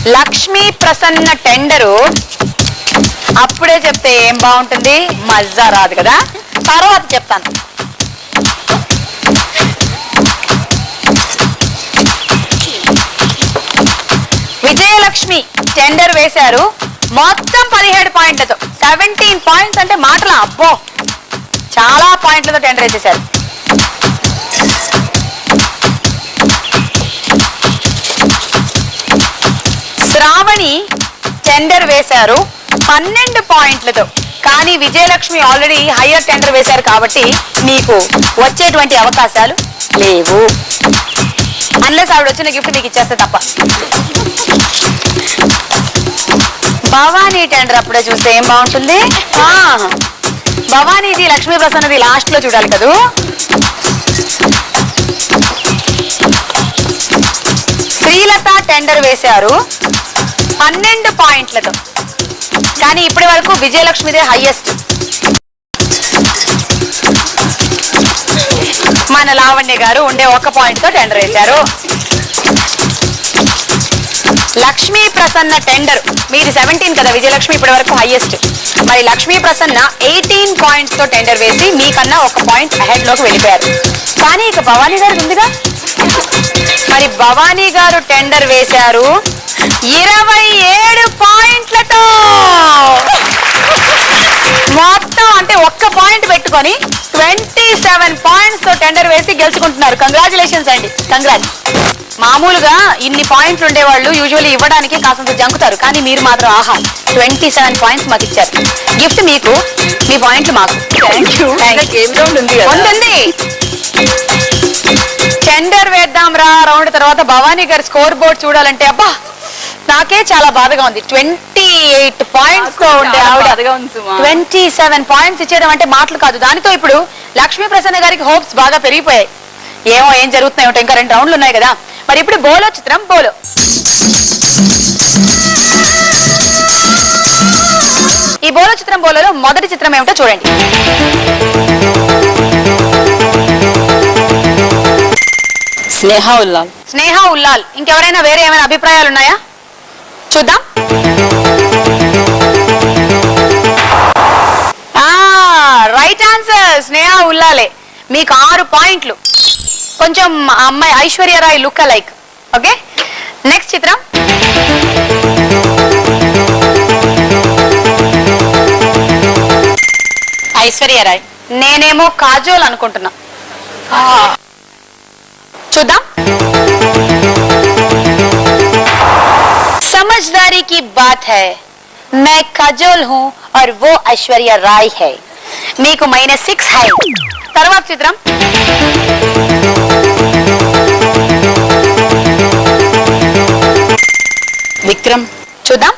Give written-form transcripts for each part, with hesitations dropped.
Lakshmi Prasanna tender అప్పుడే చెప్తే ఏం బాగుంటుంది, మజా రాదు కదా. తర్వాత చెప్తాను. విజయలక్ష్మి టెండర్ వేశారు మొత్తం 17 పాయింట్లతో. 17 పాయింట్స్ అంటే మాటలా, అబ్బో చాలా పాయింట్లతో టెండర్ వేసేశారు. శ్రావణి టెండర్ వేశారు 12 పాయింట్లతో. కానీ విజయలక్ష్మి ఆల్రెడీ హయ్యర్ టెండర్ వేశారు కాబట్టి మీకు వచ్చేటువంటి అవకాశాలు లేవు. అన్లెస్ ఆవిడ వచ్చిన గిఫ్ట్ మీకు ఇచ్చేస్తే తప్ప. భవానీ టెండర్ అప్పుడే చూస్తే ఏం బాగుంటుంది. భవానీది లక్ష్మీ ప్రసన్నది లాస్ట్ లో చూడాలి కదూ. శ్రీలత టెండర్ వేశారు 12 పాయింట్లతో. కానీ ఇప్పటి వరకు విజయలక్ష్మిదే హైయెస్ట్. మన లావణ్య గారు ఉండే 1 పాయింట్ తో టెండర్ వేశారు. లక్ష్మీ ప్రసన్న టెండర్ మీరు 17 కదా, విజయలక్ష్మి ఇప్పటి వరకు హైయెస్ట్. మరి లక్ష్మీ ప్రసన్న 18 పాయింట్స్ తో టెండర్ వేసి మీకన్నా 1 పాయింట్ అహెడ్ లోకి వెళ్ళిపోయారు. కానీ ఇక భవానీ గారు ఉందిగా. మరి భవానీ గారు టెండర్ వేశారు 27 పాయింట్లతో. మొత్తం అంటే 1 పాయింట్ పెట్టుకొని 27 పాయింట్స్ తో టెండర్ వేసి గెలుచుకుంటున్నారు. కంగ్రాచులేషన్స్ అండి, కంగ్రాట్స్. మామూలుగా ఇన్ని పాయింట్లు ఉండేవాళ్ళు యూజువల్లీ ఇవ్వడానికి కాస్తంత జంకుతారు. కానీ మీరు మాత్రం ఆహా 27 పాయింట్స్ మాకు ఇచ్చారు. గిఫ్ట్ మీకు, మీ పాయింట్లు మాకు. ఉంటుంది. టెండర్ వేద్దాం రా రౌండ్ తర్వాత భవానీ గారి స్కోర్ బోర్డ్ చూడాలంటే అబ్బా నాకే చాలా బాధగా ఉంది. 28 పాయింట్స్ తో ఉండే ఆవిడ 27 పాయింట్స్ ఇచ్చేయడం అంటే మాటలు కాదు. దానితో ఇప్పుడు లక్ష్మీ ప్రసన్న గారికి హోప్స్ బాగా పెరిగిపోయాయి. ఏమో ఏం జరుగుతున్నాయో, ఇంకా 2 రౌండ్లు ఉన్నాయి కదా. మరి ఇప్పుడు బోలో చిత్రం బోలో. ఈ బోలో చిత్రం బోలోలో మొదటి చిత్రం ఏమిటో చూడండి. స్నేహ ఉల్లాల్. స్నేహ ఉల్లాల్. ఇంకెవరైనా వేరే ఏమైనా అభిప్రాయాలు ఉన్నాయా చూద్దాం. రైట్ ఆన్సర్ స్నేహ ఉల్లాలే. మీకు 6 పాయింట్లు. కొంచెం అమ్మాయి Aishwarya Rai look like. Okay, next చిత్రం. ఐశ్వర్యరాయ్. నేనేమో కాజోల్ అనుకుంటున్నా. చూద్దాం. समझदारी की बात है, मैं काजोल हूँ और वो ऐश्वर्या राय है. మీకు -6 है. తర్వాత చిత్రం. విక్రమ్. చూద్దాం.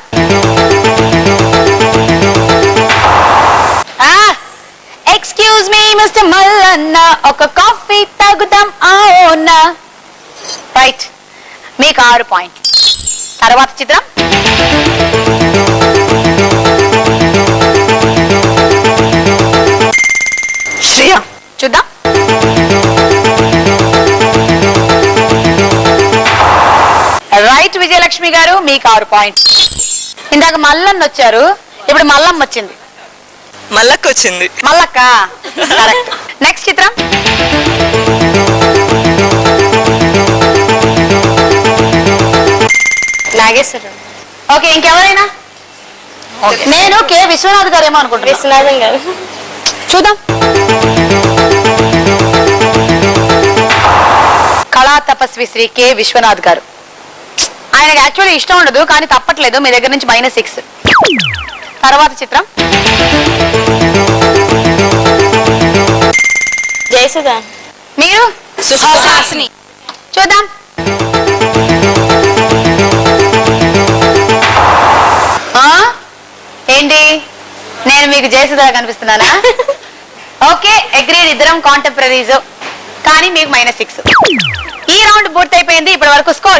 ఎక్స్క్యూజ్ మీ మిస్టర్ మల్లన్న, ఒక కాఫీ తాగుదాం అవునా. రైట్, మీకు 6 పాయింట్. తర్వాత చిత్రం. శ్రేయ. చూద్దాం. రైట్ విజయలక్ష్మి గారు, మీకు 6 పాయింట్. ఇందాక మల్లన్న వచ్చారు, ఇప్పుడు మల్లమ్మ వచ్చింది. మల్లక్క వచ్చింది. మల్లక్క. కరెక్ట్. నెక్స్ట్ చిత్రం. నాగేశ్వరరావు. ఓకే, ఇంకెవరైనా? నేను కె విశ్వనాథ్ గారు ఏమో అనుకుంటున్నా. విశ్వనాథం గారు. చూద్దాం. కళా తపస్వి శ్రీ కె విశ్వనాథ్ గారు. ఆయనకి యాక్చువల్లీ ఇష్టం ఉండదు కానీ తప్పట్లేదు, మీ దగ్గర నుంచి -6. తర్వాత చిత్రం. జయసుధా. మీరు? సుహాసిని. చూద్దాం. ఏంటి, నేను మీకు జయసుధా కనిపిస్తున్నానా? Okay, agreed. ఇద్దరం కాంటెంపరీస్. కానీ మీకు -6. ఈ రౌండ్ పూర్తయిపోయింది. ఇప్పటి వరకు స్కోర్